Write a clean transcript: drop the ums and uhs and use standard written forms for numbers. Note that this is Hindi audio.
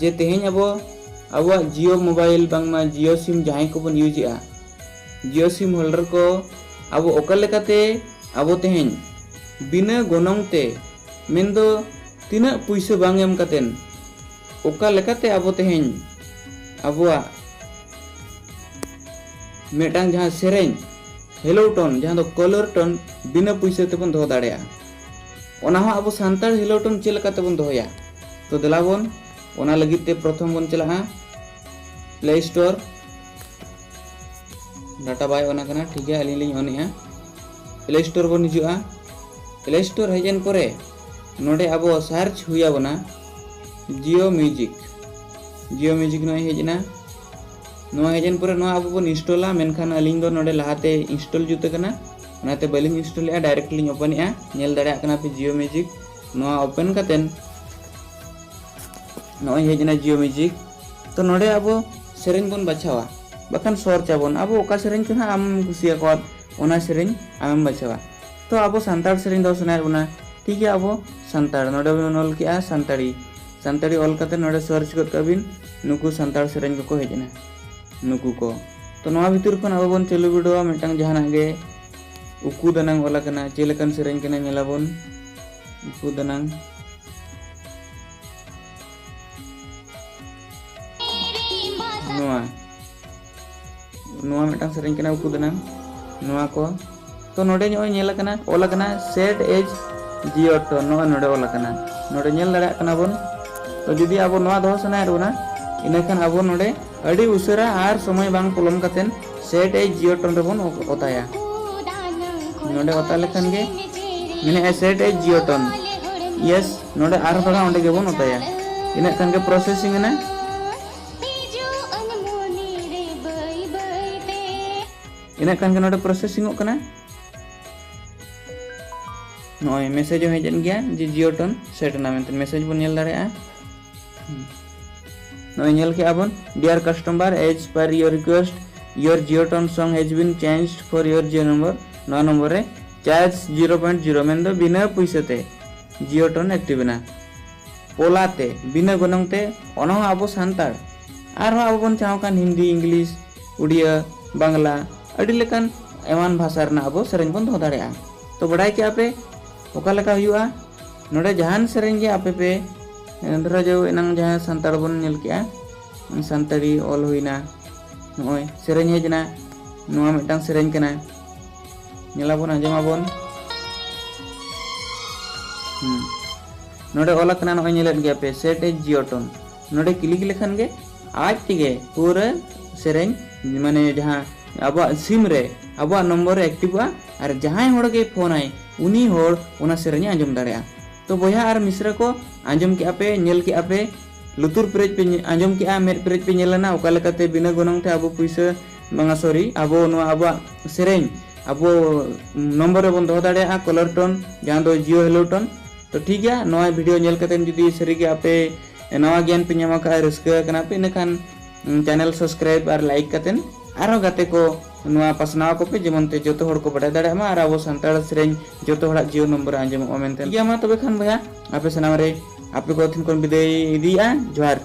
जे तेहें अब जियो मोबाइल बांगमा जियो सिम जहां को बन यूजेआ जियो सिम होल्डर को अब ओका लेकाते अब तेहें बिना गोनोंग ते मेंदो तीना पुइसा बांग एम कातेन ओका लेकाते अब तेहें अबुआ मेटांग जहां सेरें हेलो टोन जहां दो कलर टोन बिना पैसे तेबन दो दाड़ेया ओना हो अब सांताल हेलो टोन चेल का तेबन दोया तो देलाबन ओना लगित ते प्रथम बन चला प्ले स्टोर डाटा बाय ओना कना ठीक है अली लिंग ओनिया प्ले स्टोर बन हिजुआ प्ले स्टोर हेजन परे नोडे अब सर्च हुया बना जियो म्यूजिक नो हेजना नो हेजन परे नो अब बन इंस्टॉला मेनखान अलिंग दो नोडे लहाते इंस्टॉल जुते कना ओनाते बलिंग इंस्टॉल या डायरेक्ट लिंग ओपन या नेल दाड़ा कना पे जियो म्यूजिक नो ओपन कातेन नो हेजना जियो म्यूजिक तो नोडे अब सेरेन बन बाछावा बाखान सर्च आबन अब ओका सेरेन कना आम कुसिया को ओना सेरेन आम बाछावा तो अब सांताल सेरेन दो सनाय बना ठीक है अब सांताल नोडे बन ऑल किया सांताली ऑल काते नोडे सर्च कर कबिन नुकु सांताल सेरेन को हेजना नुकु को तो नवा भितर खन अब बन चलु वीडियो मिटांग जहाना गे उकु दनांग ओला कना चेलेकन सेरेन कना नेलाबन उकु दनांग नवा मिटांग सेरेन कना उकु दनांग नवा को तो नोडे नो नेला कना ओला कना set as Jio tone no नोडे ओला कना नोडे नेल दाड़ा कना बन तो जुदी अब नवा दो सनाय रोना इनखान अब नोडे अड़ी उसरा आर समय बांग पोलम कातेन सेट एज जियो टोन रेबन ओताया नोडे ओता लेखान गे मेने सेट एज जियो टोन यस नोडे आर बगा ओंडे गेबन ओताया इना खान के प्रोसेसिंग ना इना खान के नोडे प्रोसेसिंग ओ कना नोय मैसेज हेजन गया जे जियो टोन सेट ना मेंते मैसेज बन नेल दाड़ेया नोय नेल के आबन dear customer as per your request your Jio tone song has been changed for your Jio number नो नंबर रे चार्ज 0.0 मेन दो बिना पैसेते जियो टोन एक्टिव ना पोलाते बिना गोनंगते ओना हो आबो सांताल आर हो आबो बन चाहो कान हिंदी इंग्लिश उड़िया बांग्ला अड़ी लेकान एमान भाषा रना आबो सेरेन बन दो दाड़ेया तो बड़ाई के आपे ओका लेका हुआ नोडे जहान सेरेन गे आपे पे धरा जो एनांग जहां सांताल बन नेल किया सांताली ऑल हुईना नोय सेरेन हेजना नोआ मिटांग सेरेन कना नेलाबन आंजमाबन नोडे ओला कना नोय नेलेन गया पे set as Jio tone नोडे click लेखान गे आज तिगे पूरा सेरेन माने जहां अब सिम रे अब नंबर एक्टिव और जहां होड़ के फोन आए उनी होड़ ओना सेरेन आंजम दाड़ेया तो बोया और मिश्रा को आंजम के आपे नेल के आपे लुतुर पेरेज पे आंजम के मेद पेरेज पे नेलना ओका लेकाते बिना गोनंग ते अब पैसा बांगा सॉरी अब नो अब सेरेन अब नंबर बन दो दाड़ेया कलर टोन जहां दो जियो हेलो टोन तो ठीक है नवा वीडियो नेल काते जुदी सरी के आपे नवा ज्ञान पे नामा का रस्का कना पे इनखान चैनल सब्सक्राइब और लाइक कातेन आरो गाते को नवा पासनाव को पे जेमनते जोतो होड़ को बड़ा दाड़ा मा आरो सांताल सेरेन जोतो होड़ा जियो नंबर आंजम मेनते या मा तबे खान भया आपे सनाम रे आपे को थिन कोन बिदाय दिया जोहार।